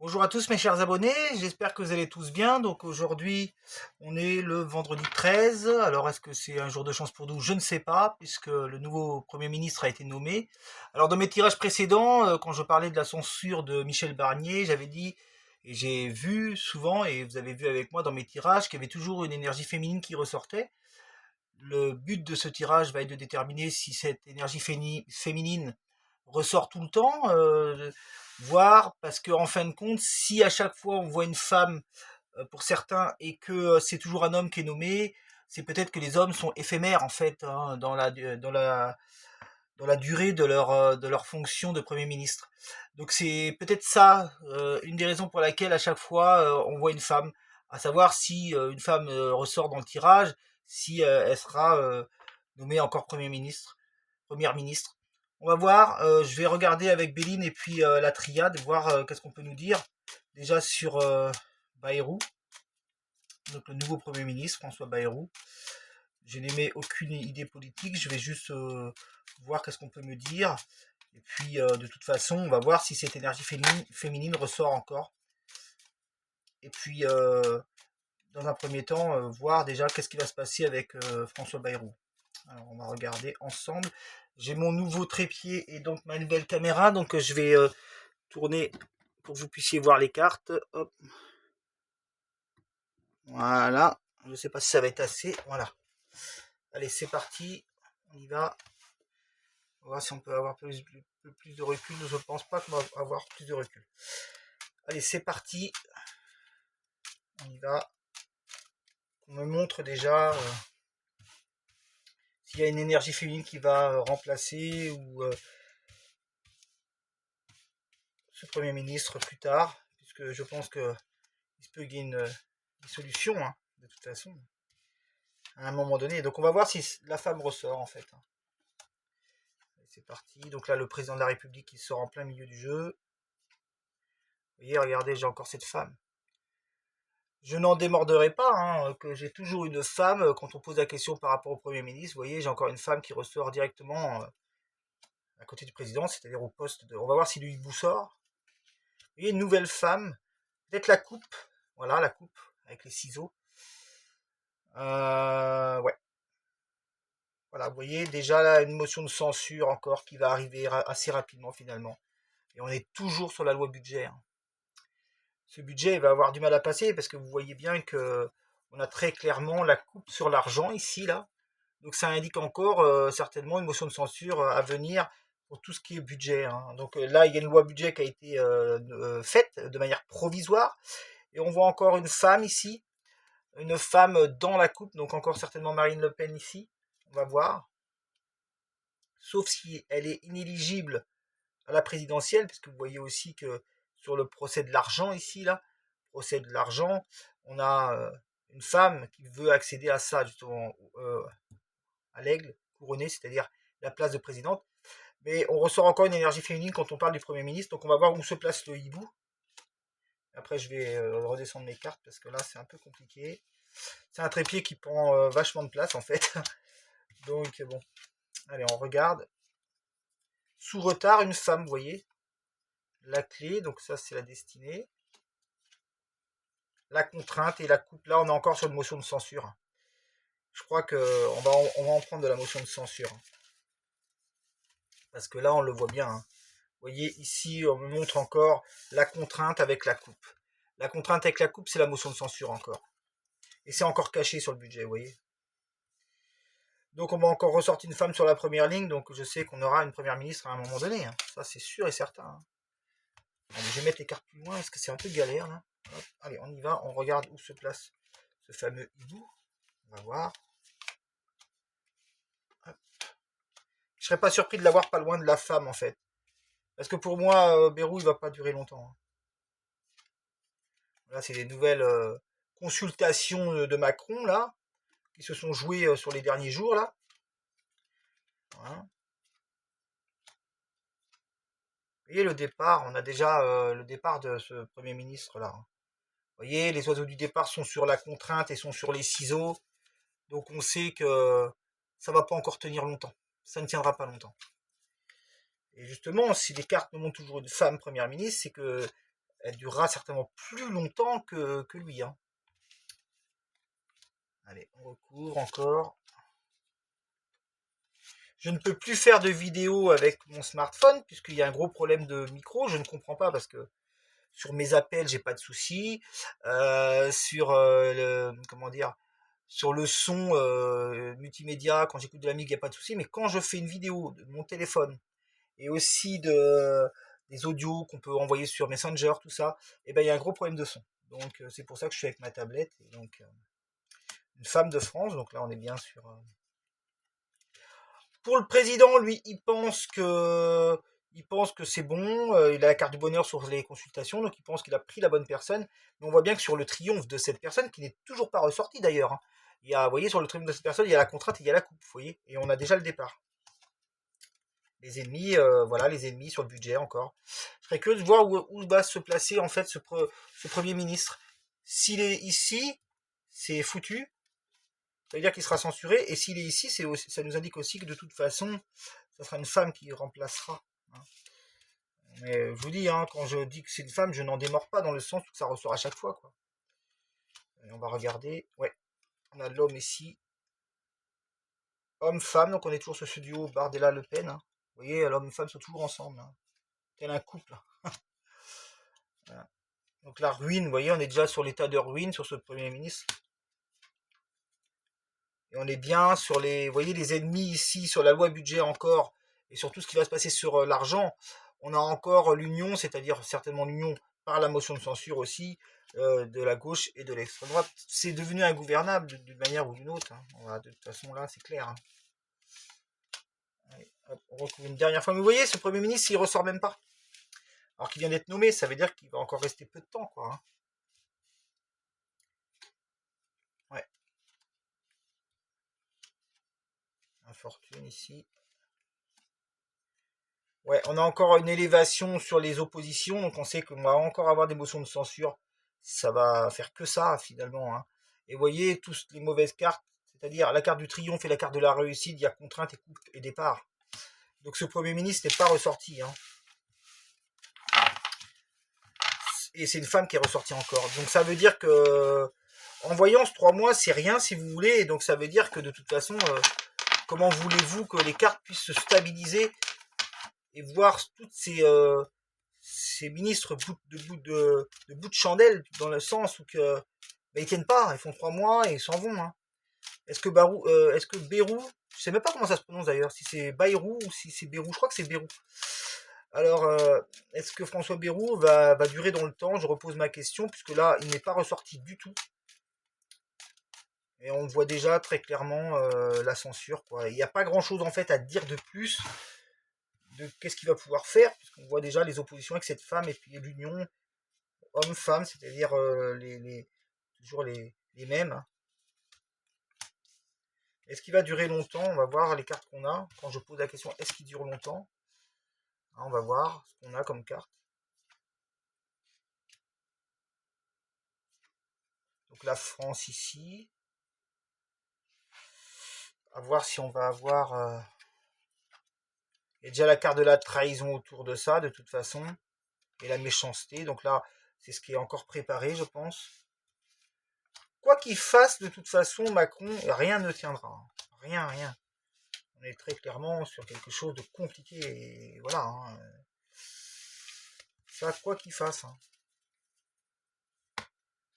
Bonjour à tous mes chers abonnés, j'espère que vous allez tous bien. Donc aujourd'hui, on est le vendredi 13. Alors est-ce que c'est un jour de chance pour nous? Je ne sais pas, puisque le nouveau Premier ministre a été nommé. Alors dans mes tirages précédents, quand je parlais de la censure de Michel Barnier, j'avais dit, et j'ai vu souvent, et vous avez vu avec moi dans mes tirages, qu'il y avait toujours une énergie féminine qui ressortait. Le but de ce tirage va être de déterminer si cette énergie féminine ressort tout le temps, voir, parce que en fin de compte, si à chaque fois on voit une femme pour certains et que c'est toujours un homme qui est nommé, c'est peut-être que les hommes sont éphémères en fait hein, dans la durée de leur fonction de Premier ministre. Donc c'est peut-être ça, une des raisons pour laquelle à chaque fois on voit une femme, à savoir si une femme ressort dans le tirage, si elle sera nommée encore Premier ministre, Première ministre. On va voir, je vais regarder avec Béline et puis la triade, voir qu'est-ce qu'on peut nous dire. Déjà sur Bayrou, donc le nouveau Premier ministre, François Bayrou. Je n'émets aucune idée politique, je vais juste voir qu'est-ce qu'on peut me dire. Et puis de toute façon, on va voir si cette énergie féminine ressort encore. Et puis dans un premier temps, voir déjà qu'est-ce qui va se passer avec François Bayrou. Alors on va regarder ensemble. J'ai mon nouveau trépied et donc ma nouvelle caméra, donc je vais tourner pour que vous puissiez voir les cartes. Hop. Voilà. Je ne sais pas si ça va être assez. Voilà. Allez, c'est parti. On y va. On va voir si on peut avoir plus de recul. Je pense pas qu'on va avoir plus de recul. Allez, c'est parti. On y va. On me montre déjà s'il y a une énergie féminine qui va remplacer ou ce Premier ministre plus tard, puisque je pense que il se peut qu'il y ait une solution, hein, de toute façon, à un moment donné. Donc on va voir si la femme ressort en fait. C'est parti. Donc là, le président de la République qui sort en plein milieu du jeu. Vous voyez, regardez, j'ai encore cette femme. Je n'en démorderai pas, hein, que j'ai toujours une femme quand on pose la question par rapport au Premier ministre. Vous voyez, j'ai encore une femme qui ressort directement à côté du président, c'est-à-dire au poste de. On va voir si lui sort. Vous voyez, une nouvelle femme. Peut-être la coupe. Voilà, la coupe avec les ciseaux. Ouais. Voilà, vous voyez, déjà là, une motion de censure encore qui va arriver assez rapidement finalement. Et on est toujours sur la loi budget, hein. Ce budget va avoir du mal à passer parce que vous voyez bien que on a très clairement la coupe sur l'argent ici là. Donc ça indique encore certainement une motion de censure à venir pour tout ce qui est budget, hein. Donc là, il y a une loi budget qui a été faite de manière provisoire. Et on voit encore une femme ici, une femme dans la coupe, donc encore certainement Marine Le Pen ici. On va voir. Sauf si elle est inéligible à la présidentielle, puisque vous voyez aussi que sur le procès de l'argent ici, là, procès de l'argent, on a une femme qui veut accéder à ça, justement, à l'aigle couronné, c'est-à-dire la place de présidente. Mais on ressort encore une énergie féminine quand on parle du Premier ministre, donc on va voir où se place le hibou. Après, je vais redescendre mes cartes parce que là, c'est un peu compliqué. C'est un trépied qui prend vachement de place, en fait. Donc, bon, allez, on regarde. Sous retard, une femme, vous voyez. La clé, donc ça, c'est la destinée. La contrainte et la coupe. Là, on est encore sur une motion de censure. Je crois on va en prendre de la motion de censure. Parce que là, on le voit bien, hein. Vous voyez, ici, on me montre encore la contrainte avec la coupe. La contrainte avec la coupe, c'est la motion de censure encore. Et c'est encore caché sur le budget, vous voyez. Donc, on va encore ressortir une femme sur la première ligne. Donc, je sais qu'on aura une première ministre à un moment donné, hein. Ça, c'est sûr et certain, hein. Allez, je vais mettre les cartes plus loin parce que c'est un peu galère, là. Hop. Allez, on y va. On regarde où se place ce fameux hibou. On va voir. Hop. Je serais pas surpris de l'avoir pas loin de la femme, en fait. Parce que pour moi, Bérou, il va pas durer longtemps, hein. Là, c'est des nouvelles consultations de Macron, là, qui se sont jouées sur les derniers jours, là. Voilà. Vous voyez le départ, on a déjà le départ de ce Premier ministre-là. Vous voyez, les oiseaux du départ sont sur la contrainte et sont sur les ciseaux. Donc on sait que ça va pas encore tenir longtemps. Ça ne tiendra pas longtemps. Et justement, si les cartes me montrent toujours une femme Première ministre, c'est que elle durera certainement plus longtemps que lui, hein. Allez, on recouvre encore. Je ne peux plus faire de vidéo avec mon smartphone puisqu'il y a un gros problème de micro. Je ne comprends pas parce que sur mes appels, j'ai pas de soucis. Sur comment dire, sur le son multimédia, quand j'écoute de la musique, il n'y a pas de soucis. Mais quand je fais une vidéo de mon téléphone et aussi des audios qu'on peut envoyer sur Messenger, tout ça, et ben il y a un gros problème de son. Donc c'est pour ça que je suis avec ma tablette. Et donc une femme de France. Donc là, on est bien sur. Pour le président, lui, il pense que c'est bon, il a la carte du bonheur sur les consultations, donc il pense qu'il a pris la bonne personne. Mais on voit bien que sur le triomphe de cette personne, qui n'est toujours pas ressorti d'ailleurs, hein, vous voyez, sur le triomphe de cette personne, il y a la contrainte et il y a la coupe, vous voyez, et on a déjà le départ. Les ennemis, voilà, les ennemis sur le budget encore. Je serais curieux de voir où va se placer en fait ce Premier ministre. S'il est ici, c'est foutu. Ça veut dire qu'il sera censuré, et s'il est ici, ça nous indique aussi que de toute façon, ça sera une femme qui remplacera, hein. Mais je vous dis, hein, quand je dis que c'est une femme, je n'en démords pas dans le sens où ça ressort à chaque fois, quoi. Et on va regarder, ouais, on a l'homme ici, homme-femme, donc on est toujours sur ce duo Bardella-Le Pen, hein. Vous voyez, l'homme et femme sont toujours ensemble, hein, tel un couple, hein. Voilà. Donc la ruine, vous voyez, on est déjà sur l'état de ruine sur ce Premier ministre. Et on est bien sur vous voyez, les ennemis ici, sur la loi budget encore, et sur tout ce qui va se passer sur l'argent. On a encore l'union, c'est-à-dire certainement l'union par la motion de censure aussi, de la gauche et de l'extrême droite. C'est devenu ingouvernable d'une manière ou d'une autre, hein. Voilà, de toute façon, là, c'est clair, hein. Allez, hop, on retrouve une dernière fois. Mais vous voyez, ce Premier ministre, il ressort même pas. Alors qu'il vient d'être nommé, ça veut dire qu'il va encore rester peu de temps, quoi, hein. Ouais. Infortune ici. Ouais, on a encore une élévation sur les oppositions, donc on sait qu'on va encore avoir des motions de censure. Ça va faire que ça, finalement, hein. Et vous voyez, toutes les mauvaises cartes, c'est-à-dire la carte du triomphe et la carte de la réussite, il y a contrainte et coupe et départ. Donc ce Premier ministre n'est pas ressorti, hein. Et c'est une femme qui est ressortie encore. Donc ça veut dire que, en voyance, 3 mois, c'est rien, si vous voulez. Et donc ça veut dire que, de toute façon, comment voulez-vous que les cartes puissent se stabiliser et voir toutes ces ministres de bout de chandelle, dans le sens où que ils tiennent pas, ils font 3 mois et ils s'en vont, hein. Est-ce que Bayrou, je sais même pas comment ça se prononce d'ailleurs, si c'est Bayrou ou si c'est Bayrou, je crois que c'est Bayrou. Alors, est-ce que François Bayrou va durer dans le temps? Je repose ma question, puisque là, il n'est pas ressorti du tout. Et on voit déjà très clairement la censure, quoi. Il n'y a pas grand-chose en fait à dire de plus de qu'est-ce qu'il va pouvoir faire, puisqu'on voit déjà les oppositions avec cette femme et puis l'union homme-femme, c'est-à-dire toujours les mêmes, hein. Est-ce qu'il va durer longtemps? On va voir les cartes qu'on a. Quand je pose la question, est-ce qu'il dure longtemps? Hein, on va voir ce qu'on a comme carte. Donc la France ici. À voir si on va avoir... Il y a déjà la carte de la trahison autour de ça, de toute façon. Et la méchanceté. Donc là, c'est ce qui est encore préparé, je pense. Quoi qu'il fasse, de toute façon, Macron, rien ne tiendra. Rien, rien. On est très clairement sur quelque chose de compliqué. Et voilà, hein. Ça, quoi qu'il fasse, hein.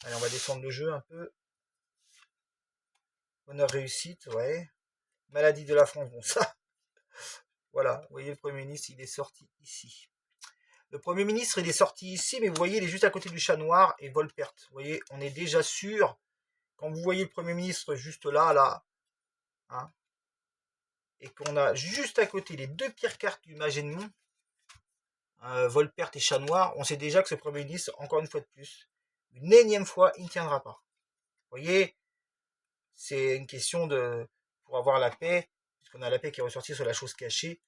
Allez, on va descendre le jeu un peu. Honneur réussite, ouais. Maladie de la France, bon ça. Voilà, vous voyez, le Premier ministre, il est sorti ici. Le Premier ministre, il est sorti ici, mais vous voyez, il est juste à côté du chat noir et Volpert. Vous voyez, on est déjà sûr, quand vous voyez le Premier ministre juste là, hein, et qu'on a juste à côté les deux pires cartes du Magellan, Volpert et chat noir, on sait déjà que ce Premier ministre, encore une fois de plus, une énième fois, il ne tiendra pas. Vous voyez, c'est une question pour avoir la paix, puisqu'on a la paix qui est ressortie sur la chose cachée.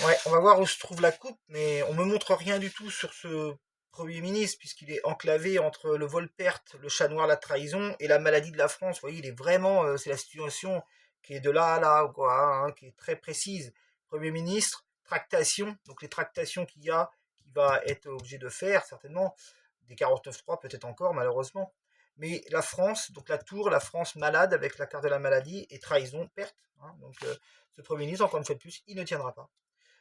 Ouais, on va voir où se trouve la coupe, mais on me montre rien du tout sur ce Premier ministre, puisqu'il est enclavé entre le Volpert, le chat noir, la trahison, et la maladie de la France. Vous voyez, il est vraiment, c'est la situation qui est de là à là, quoi, hein, qui est très précise. Premier ministre, tractation, donc les tractations qu'il y a, qui va être obligé de faire, certainement. Des 49.3, peut-être encore, malheureusement. Mais la France, donc la tour, la France malade avec la carte de la maladie et trahison, perte. Hein. Donc ce Premier ministre, encore une fois de plus, il ne tiendra pas.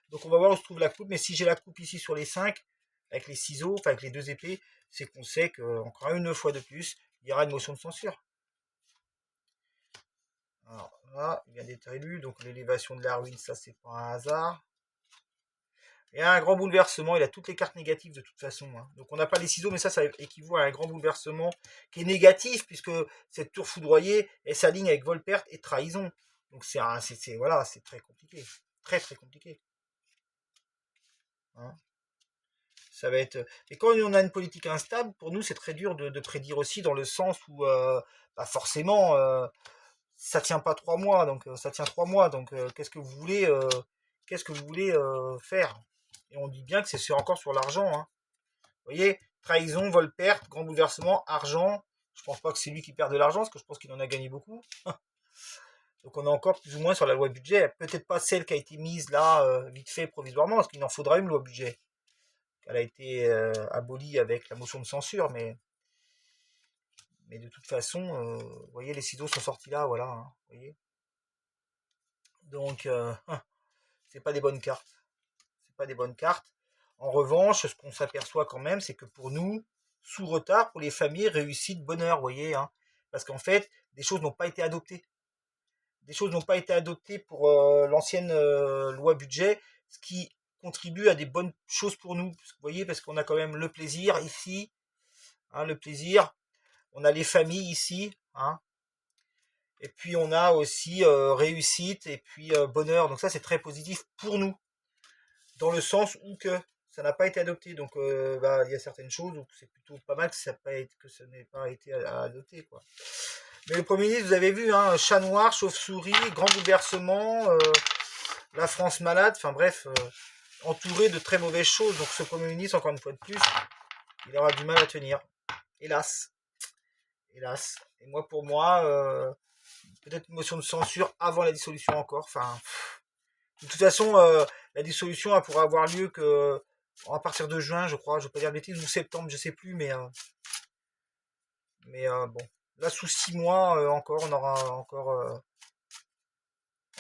Donc on va voir où se trouve la coupe. Mais si j'ai la coupe ici sur les 5, avec les ciseaux, enfin avec les 2 épées, c'est qu'on sait qu'encore une fois de plus, il y aura une motion de censure. Alors là, il vient d'être élu, donc l'élévation de la ruine, ça c'est pas un hasard. Il y a un grand bouleversement, il a toutes les cartes négatives de toute façon. Hein. Donc on n'a pas les ciseaux, mais ça équivaut à un grand bouleversement qui est négatif, puisque cette tour foudroyée, elle s'aligne avec vol-perte et trahison. Donc voilà, c'est très compliqué. Très très compliqué. Hein. Ça va être. Et quand on a une politique instable, pour nous, c'est très dur de prédire aussi, dans le sens où bah forcément, ça tient pas 3 mois, donc ça tient 3 mois. Donc qu'est-ce que vous voulez faire? Et on dit bien que c'est encore sur l'argent. Hein. Vous voyez, trahison, vol-perte, grand bouleversement, argent. Je pense pas que c'est lui qui perd de l'argent, parce que je pense qu'il en a gagné beaucoup. Donc on est encore plus ou moins sur la loi budget. Peut-être pas celle qui a été mise là, vite fait, provisoirement, parce qu'il en faudra une loi budget. Elle a été abolie avec la motion de censure, mais de toute façon, vous voyez, les ciseaux sont sortis là, voilà. Hein, vous voyez. Donc, c'est pas des bonnes cartes. C'est pas des bonnes cartes. En revanche, ce qu'on s'aperçoit quand même, c'est que pour nous, sous retard, pour les familles, réussite, bonheur, vous voyez. Hein, parce qu'en fait, des choses n'ont pas été adoptées. Des choses n'ont pas été adoptées pour l'ancienne loi budget, ce qui contribue à des bonnes choses pour nous. Vous voyez, parce qu'on a quand même le plaisir ici, hein, le plaisir. On a les familles ici, hein, et puis on a aussi réussite et puis bonheur. Donc ça c'est très positif pour nous, dans le sens où que ça n'a pas été adopté. Donc bah, il y a certaines choses où c'est plutôt pas mal que ça n'ait pas été adopté, quoi. Mais le Premier ministre, vous avez vu, hein, chat noir, chauve-souris, grand bouleversement, la France malade, enfin bref, entouré de très mauvaises choses. Donc ce Premier ministre, encore une fois de plus, il aura du mal à tenir. Hélas. Hélas. Et moi, pour moi, peut-être une motion de censure avant la dissolution encore. Enfin, de toute façon, la dissolution elle pourra avoir lieu que à partir de juin, je crois. Je ne vais pas dire de bêtises, ou septembre, je sais plus, mais bon. Là, sous 6 mois encore, on aura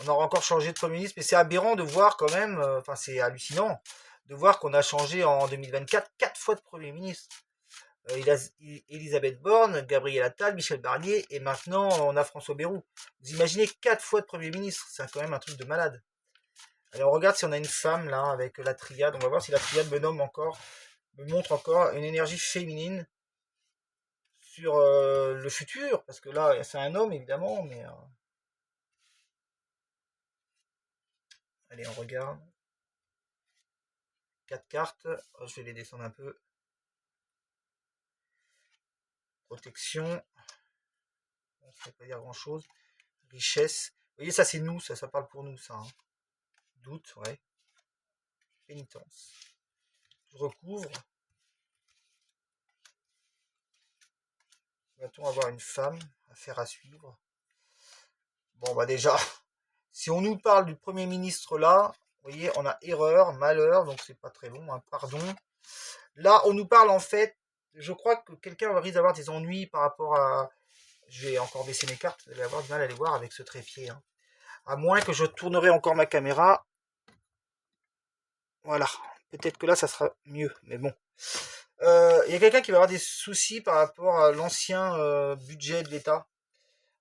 encore changé de Premier ministre. Mais c'est aberrant de voir quand même, enfin c'est hallucinant, de voir qu'on a changé en 2024 4 fois de Premier ministre. Elisabeth Borne, Gabriel Attal, Michel Barnier, et maintenant on a François Bayrou. Vous imaginez 4 fois de Premier ministre, c'est quand même un truc de malade. Alors on regarde si on a une femme là avec la triade, on va voir si la triade me montre encore une énergie féminine sur le futur, parce que là c'est un homme évidemment, mais allez on regarde. 4 cartes, je vais les descendre un peu. Protection, on ne sait pas dire grand chose. Richesse, vous voyez ça c'est nous, ça parle pour nous ça. Hein. Doute, ouais. Pénitence. Je recouvre. Va-t-on avoir une femme? Affaire à suivre. Bon, bah déjà, si on nous parle du Premier ministre là, vous voyez, on a erreur, malheur, donc c'est pas très bon, hein, pardon. Là, on nous parle en fait, je crois que quelqu'un risque d'avoir des ennuis par rapport à... Je vais encore baisser mes cartes, vous allez avoir du mal à les voir avec ce trépied. Hein. À moins que je tournerai encore ma caméra. Voilà, peut-être que là, ça sera mieux, mais bon. Il y a quelqu'un qui va avoir des soucis par rapport à l'ancien budget de l'État.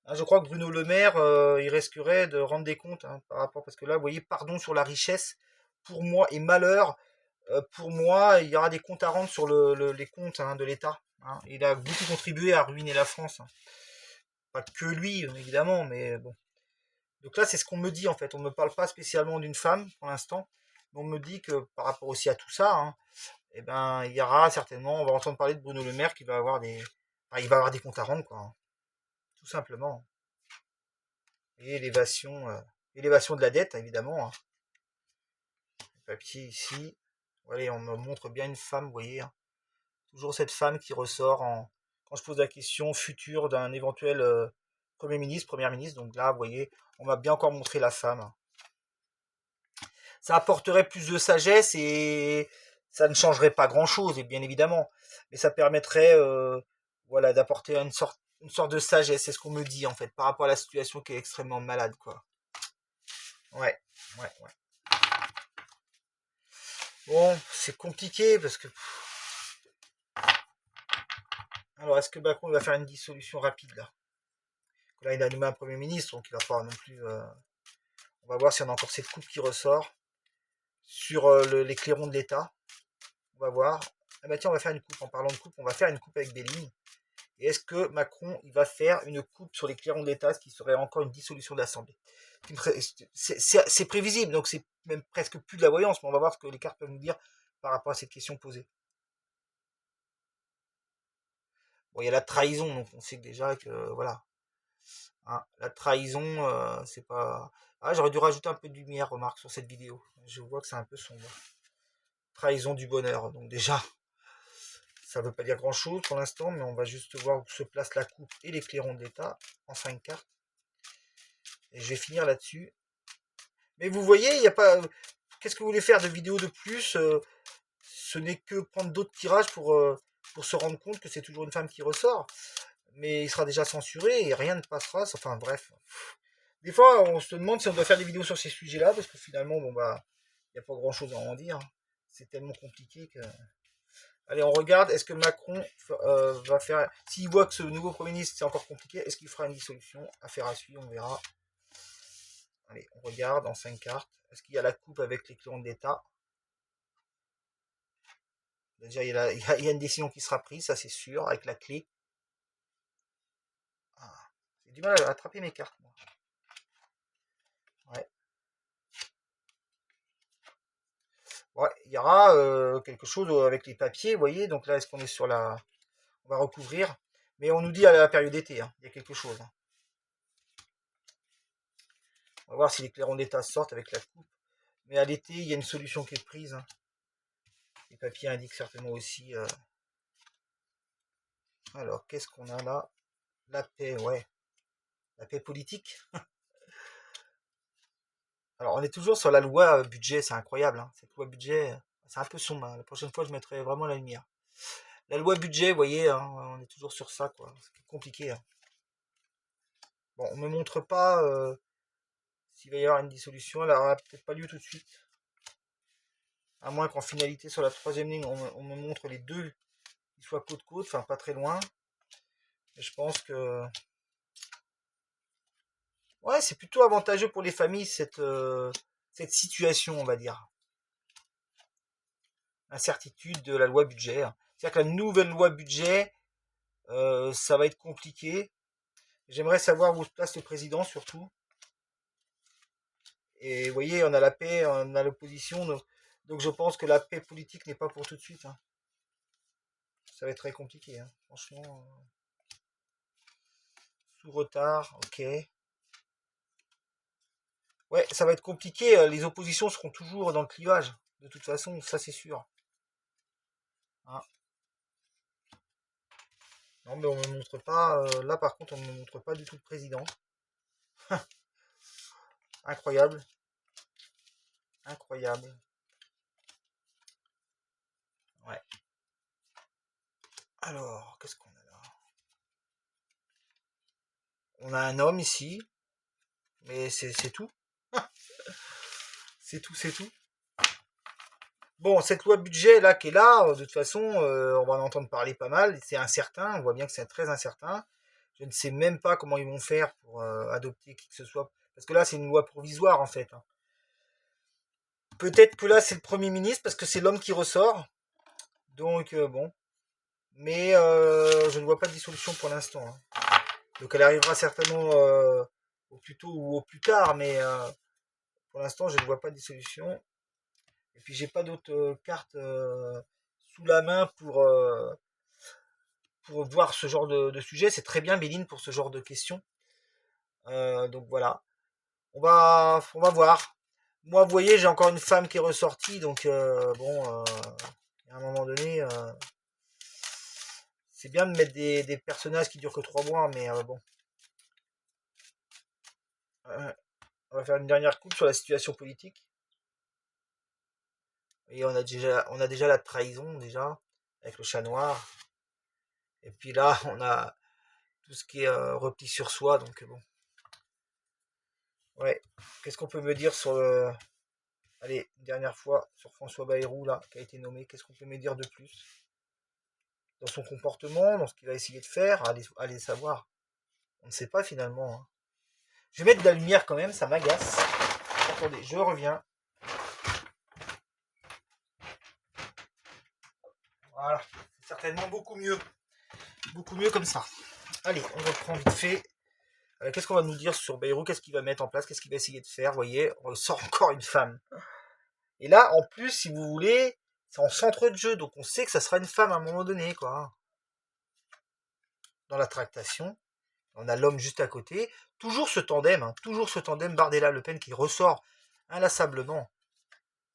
Hein, je crois que Bruno Le Maire, il risquerait de rendre des comptes hein, par rapport, parce que là, vous voyez, pardon sur la richesse, pour moi, et malheur, pour moi, il y aura des comptes à rendre sur les comptes hein, de l'État. Hein. Il a beaucoup contribué à ruiner la France. Hein. Pas que lui, évidemment, mais bon. Donc là, c'est ce qu'on me dit en fait. On ne me parle pas spécialement d'une femme pour l'instant, mais on me dit que par rapport aussi à tout ça, hein, eh ben, il y aura certainement, on va entendre parler de Bruno Le Maire qui va avoir enfin, il va avoir des comptes à rendre, quoi. Hein. Tout simplement. Et élévation de la dette, évidemment. Hein. Le papier ici. Allez, on me montre bien une femme, vous voyez. Hein. Toujours cette femme qui ressort quand je pose la question future d'un éventuel Premier ministre, Première ministre. Donc là, vous voyez, on m'a bien encore montré la femme. Ça apporterait plus de sagesse et Ça ne changerait pas grand-chose, et bien évidemment, mais ça permettrait, voilà, d'apporter une sorte de sagesse, c'est ce qu'on me dit en fait, par rapport à la situation qui est extrêmement malade, quoi. Ouais, ouais, ouais. Bon, c'est compliqué parce que. Alors, est-ce que Macron va faire une dissolution rapide là? Là, il a nommé un Premier ministre, donc il va pas non plus. On va voir si on a encore cette coupe qui ressort sur les clairons de l'État. On va voir. Ah bah tiens, on va faire une coupe. En parlant de coupe, on va faire une coupe avec Béline. Et est-ce que Macron, il va faire une coupe sur les clairons de l'État, ce qui serait encore une dissolution de l'Assemblée? C'est prévisible, donc c'est même presque plus de la voyance, mais on va voir ce que les cartes peuvent nous dire par rapport à cette question posée. Bon, il y a la trahison, donc on sait que déjà que voilà. Hein, la trahison, c'est pas. Ah, j'aurais dû rajouter un peu de lumière, remarque, sur cette vidéo. Je vois que c'est un peu sombre. Trahison du bonheur, donc déjà, ça veut pas dire grand chose pour l'instant, mais on va juste voir où se place la coupe et les clairons de l'État en 5 cartes. Et je vais finir là-dessus. Mais vous voyez, il n'y a pas. Qu'est-ce que vous voulez faire de vidéo de plus? Ce n'est que prendre d'autres tirages pour se rendre compte que c'est toujours une femme qui ressort. Mais il sera déjà censuré et rien ne passera. Enfin bref. Des fois, on se demande si on doit faire des vidéos sur ces sujets-là, parce que finalement, bon bah, il n'y a pas grand-chose à en dire. C'est tellement compliqué que. Allez, on regarde. Est-ce que Macron va faire. S'il voit que ce nouveau Premier ministre, c'est encore compliqué, est-ce qu'il fera une dissolution? Affaire à suivre, on verra. Allez, on regarde en 5 cartes. Est-ce qu'il y a la coupe avec les clairons d'État? Déjà, il y a une décision qui sera prise, ça c'est sûr, avec la clé. Ah, j'ai du mal à attraper mes cartes, moi. Ouais. Ouais, il y aura quelque chose avec les papiers, vous voyez. Donc là, est-ce qu'on est sur la. On va recouvrir. Mais on nous dit à la période d'été, hein, il y a quelque chose. Hein. On va voir si les clairons d'État sortent avec la coupe. Mais à l'été, il y a une solution qui est prise. Hein. Les papiers indiquent certainement aussi. Alors, qu'est-ce qu'on a là? La paix, ouais. La paix politique. Alors, on est toujours sur la loi budget, c'est incroyable. Hein. Cette loi budget, c'est un peu sombre. Hein. La prochaine fois, je mettrai vraiment la lumière. La loi budget, vous voyez, hein, on est toujours sur ça, quoi. C'est compliqué. Hein. Bon, on me montre pas s'il va y avoir une dissolution. Elle aura peut-être pas lieu tout de suite. À moins qu'en finalité, sur la troisième ligne, on me montre les deux qui soient côte-côte, enfin pas très loin. Mais je pense que. Ouais, c'est plutôt avantageux pour les familles, cette situation, on va dire. Incertitude de la loi budget. Hein. C'est-à-dire que la nouvelle loi budget, ça va être compliqué. J'aimerais savoir où se place le président, surtout. Et vous voyez, on a la paix, on a l'opposition. Donc je pense que la paix politique n'est pas pour tout de suite. Hein. Ça va être très compliqué, hein. Franchement. Sous retard, ok. Ouais, ça va être compliqué. Les oppositions seront toujours dans le clivage. De toute façon, ça c'est sûr. Hein. Non, mais on me montre pas. Là, par contre, on ne me montre pas du tout le président. Incroyable. Incroyable. Ouais. Alors, qu'est-ce qu'on a là? On a un homme ici, mais c'est tout. C'est tout, c'est tout. Bon, cette loi budget là qui est là, de toute façon, on va en entendre parler pas mal. C'est incertain, on voit bien que c'est très incertain. Je ne sais même pas comment ils vont faire pour adopter qui que ce soit. Parce que là, c'est une loi provisoire en fait. Hein. Peut-être que là, c'est le Premier ministre parce que c'est l'homme qui ressort. Donc, bon. Mais je ne vois pas de dissolution pour l'instant. Hein. Donc, elle arrivera certainement au plus tôt ou au plus tard. Mais pour l'instant, je ne vois pas de dissolution. Et puis, j'ai pas d'autres cartes sous la main pour voir ce genre de sujet. C'est très bien, Béline, pour ce genre de questions. Donc, voilà. On va voir. Moi, vous voyez, j'ai encore une femme qui est ressortie. Donc, bon, à un moment donné, c'est bien de mettre des personnages qui durent que 3 mois, mais bon. On va faire une dernière coupe sur la situation politique. Et on a déjà la trahison, déjà, avec le chat noir. Et puis là, on a tout ce qui est repli sur soi, donc bon. Ouais. Qu'est-ce qu'on peut me dire sur le... Allez, une dernière fois, sur François Bayrou, là, qui a été nommé, qu'est-ce qu'on peut me dire de plus? Dans son comportement, dans ce qu'il va essayer de faire, allez savoir. On ne sait pas finalement, hein. Je vais mettre de la lumière quand même, ça m'agace. Attendez, je reviens. Voilà, c'est certainement beaucoup mieux. Beaucoup mieux comme ça. Allez, on reprend vite fait. Qu'est-ce qu'on va nous dire sur Bayrou? Qu'est-ce qu'il va mettre en place? Qu'est-ce qu'il va essayer de faire? Vous voyez, on sort encore une femme. Et là, en plus, si vous voulez, c'est en centre de jeu, donc on sait que ça sera une femme à un moment donné, quoi. Dans la tractation, on a l'homme juste à côté. Toujours ce tandem, hein, toujours ce tandem Bardella-Le Pen qui ressort inlassablement.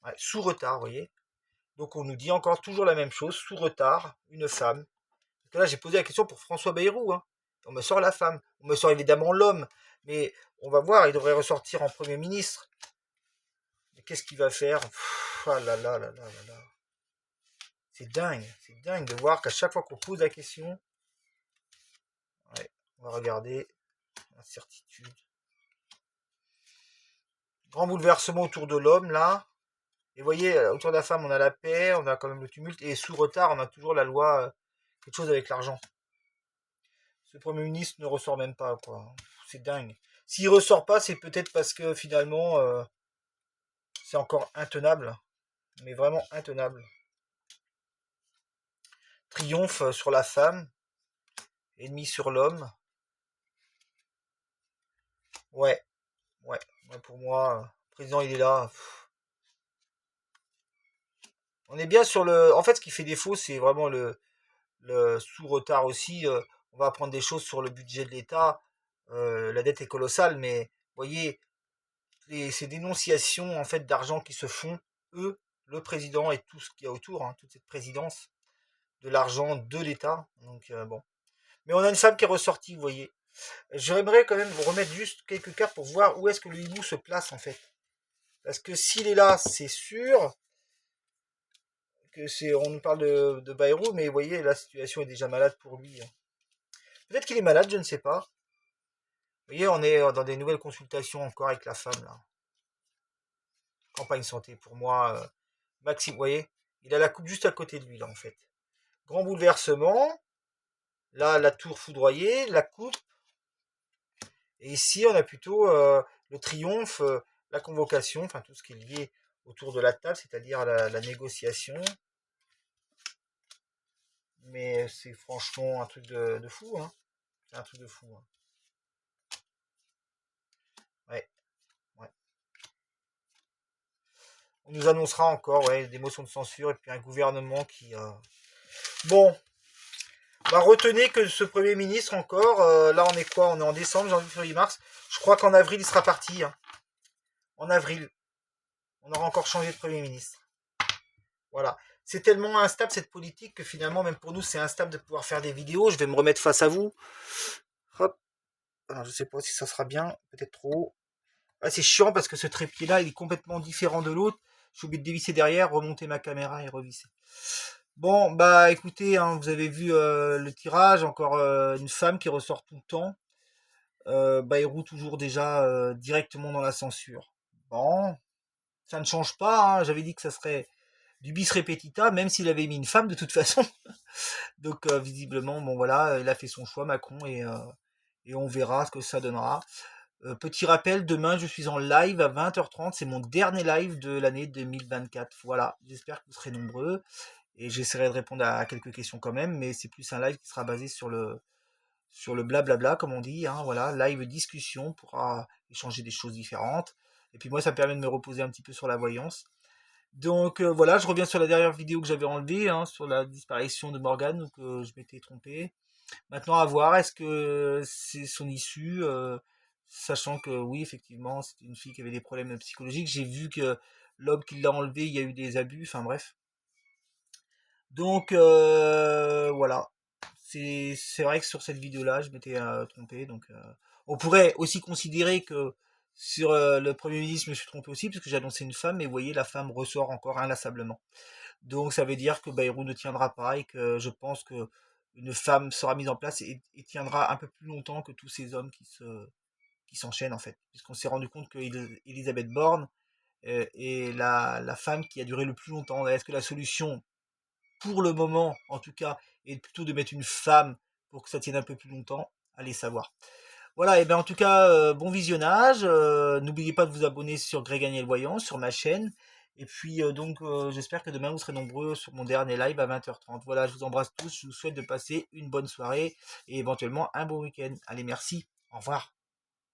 Ouais, sous retard, vous voyez. Donc on nous dit encore toujours la même chose, sous retard, une femme. Parce que là, j'ai posé la question pour François Bayrou, hein. On me sort la femme, on me sort évidemment l'homme, mais on va voir, il devrait ressortir en Premier ministre. Mais qu'est-ce qu'il va faire? Ah là là là là là là. C'est dingue de voir qu'à chaque fois qu'on pose la question, ouais, on va regarder, incertitude. Grand bouleversement autour de l'homme, là. Et vous voyez, autour de la femme, on a la paix, on a quand même le tumulte, et sous retard, on a toujours la loi, quelque chose avec l'argent. Ce Premier ministre ne ressort même pas, quoi. C'est dingue. S'il ressort pas, c'est peut-être parce que finalement, c'est encore intenable. Mais vraiment intenable. Triomphe sur la femme, ennemi sur l'homme. Ouais, ouais. Pour moi, le président, il est là. On est bien sur le... En fait, ce qui fait défaut, c'est vraiment le sous-retard aussi. On va apprendre des choses sur le budget de l'État. La dette est colossale, mais vous voyez, ces dénonciations en fait d'argent qui se font, eux, le président et tout ce qu'il y a autour, hein, toute cette présidence, de l'argent de l'État. Donc bon. Mais on a une femme qui est ressortie, vous voyez. J'aimerais quand même vous remettre juste quelques cartes pour voir où est-ce que le hibou se place en fait. Parce que s'il est là, c'est sûr que c'est. On nous parle de Bayrou, mais vous voyez, la situation est déjà malade pour lui, hein. Peut-être qu'il est malade, je ne sais pas. Vous voyez, on est dans des nouvelles consultations encore avec la femme là. Campagne santé pour moi. Maxime, vous voyez, il a la coupe juste à côté de lui là en fait. Grand bouleversement. Là, la tour foudroyée, la coupe. Et ici, on a plutôt le triomphe, la convocation, enfin tout ce qui est lié autour de la table, c'est-à-dire la négociation. Mais c'est franchement un truc de fou, hein. C'est un truc de fou, hein. Ouais, ouais. On nous annoncera encore, ouais, des motions de censure et puis un gouvernement qui... Bon, bah retenez que ce Premier ministre encore, là on est quoi? On est en décembre, janvier, février, mars. Je crois qu'en avril il sera parti, hein. En avril, on aura encore changé de Premier ministre. Voilà. C'est tellement instable cette politique que finalement, même pour nous, c'est instable de pouvoir faire des vidéos. Je vais me remettre face à vous. Hop. Alors, je sais pas si ça sera bien. Peut-être trop. Ah, c'est chiant parce que ce trépied-là, il est complètement différent de l'autre. Je suis obligé de dévisser derrière, remonter ma caméra et revisser. Bon, bah écoutez, hein, vous avez vu le tirage. Encore une femme qui ressort tout le temps. Bayrou toujours déjà directement dans la censure. Bon, ça ne change pas, hein. J'avais dit que ça serait du bis repetita, même s'il avait mis une femme de toute façon. Donc visiblement, bon voilà, il a fait son choix, Macron, et on verra ce que ça donnera. Petit rappel, demain je suis en live à 20h30, c'est mon dernier live de l'année 2024. Voilà, j'espère que vous serez nombreux, et j'essaierai de répondre à quelques questions quand même, mais c'est plus un live qui sera basé sur le blablabla, comme on dit, hein, voilà, live discussion, on pourra échanger des choses différentes. Et puis moi, ça me permet de me reposer un petit peu sur la voyance. Donc voilà, je reviens sur la dernière vidéo que j'avais enlevée, hein, sur la disparition de Morgane, donc je m'étais trompé. Maintenant à voir, est-ce que c'est son issue, sachant que oui, effectivement, c'était une fille qui avait des problèmes psychologiques. J'ai vu que l'homme qui l'a enlevé, il y a eu des abus, enfin bref. Donc voilà, c'est vrai que sur cette vidéo-là, je m'étais trompé. Donc on pourrait aussi considérer que Sur le Premier ministre, je me suis trompé aussi, parce que j'ai annoncé une femme, mais vous voyez, la femme ressort encore inlassablement. Donc ça veut dire que Bayrou ne tiendra pas et que je pense que une femme sera mise en place et tiendra un peu plus longtemps que tous ces hommes qui s'enchaînent en fait. Puisqu'on s'est rendu compte que Elisabeth Borne est la femme qui a duré le plus longtemps. Est-ce que la solution, pour le moment en tout cas, est plutôt de mettre une femme pour que ça tienne un peu plus longtemps? Allez savoir. Voilà, et bien en tout cas, bon visionnage. N'oubliez pas de vous abonner sur Greg Agnel Voyant, sur ma chaîne. Et puis j'espère que demain vous serez nombreux sur mon dernier live à 20h30. Voilà, je vous embrasse tous, je vous souhaite de passer une bonne soirée et éventuellement un bon week-end. Allez, merci, au revoir.